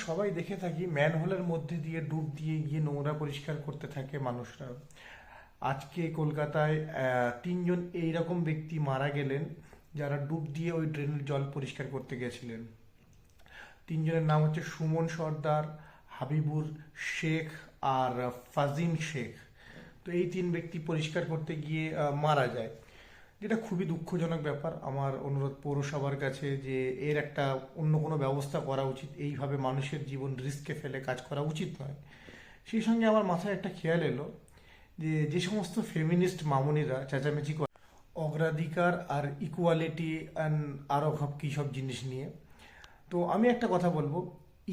সবাই দেখে থাকি ম্যানহোলের মধ্যে দিয়ে ডুব দিয়ে গিয়ে নোংরা পরিষ্কার করতে থাকে মানুষরা। আজকে কলকাতায় তিনজন এইরকম ব্যক্তি মারা গেলেন যারা ডুব দিয়ে ওই ড্রেনের জল পরিষ্কার করতে গেছিলেন। তিনজনের নাম হচ্ছে সুমন সর্দার, হাবিবুর শেখ আর ফাজিম শেখ। তো এই তিন ব্যক্তি পরিষ্কার করতে গিয়ে মারা যায়, যেটা খুবই দুঃখজনক ব্যাপার। আমার অনুরোধ পৌরসভার কাছে যে এর একটা অন্য কোনো ব্যবস্থা করা উচিত। এইভাবে মানুষের জীবন রিস্কে ফেলে কাজ করা উচিত নয়। সেই সঙ্গে আমার মাথায় একটা খেয়াল এলো যে যে সমস্ত ফেমিনিস্ট মামুনিরা চেঁচামেচি করে অগ্রাধিকার আর ইকুয়ালিটি অ্যান্ড আরও কী সব জিনিস নিয়ে, তো আমি একটা কথা বলবো,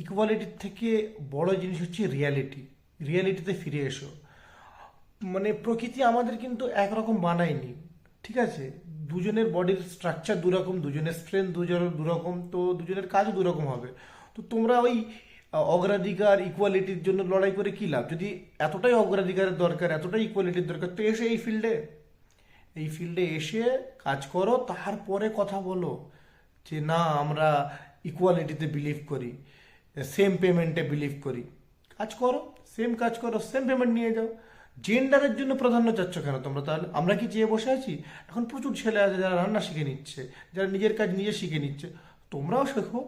ইকুয়ালিটির থেকে বড় জিনিস হচ্ছে রিয়ালিটি। রিয়ালিটিতে ফিরে এসো। মানে প্রকৃতি আমাদের কিন্তু একরকম বানায়নি, ঠিক আছে? দুজনের বডির স্ট্রাকচার দুরকম, দুজনের স্ট্রেংথ দুরকম, তো দুজনের কাজও দুরকম হবে। তো তোমরা ওই অগ্রাধিকার ইকুয়ালিটির জন্য লড়াই করে কী লাভ? যদি এতটাই অগ্রাধিকারের দরকার, এতটাই ইকুয়ালিটির দরকার, তো এসে এই ফিল্ডে এসে কাজ করো, তারপরে কথা বলো যে না আমরা ইকুয়ালিটিতে বিলিভ করি, সেম পেমেন্টে বিলিভ করি। কাজ করো, সেম কাজ করো, সেম পেমেন্ট নিয়ে যাও। জেন্ডারের জন্য প্রাধান্য চাচ্ছ কেন তোমরা? তাহলে আমরা কি চেয়ে বসে আছি? এখন প্রচুর ছেলে আছে যারা রান্না শিখে নিচ্ছে, যারা নিজের কাজ নিজে শিখে নিচ্ছে। তোমরাও শেখো।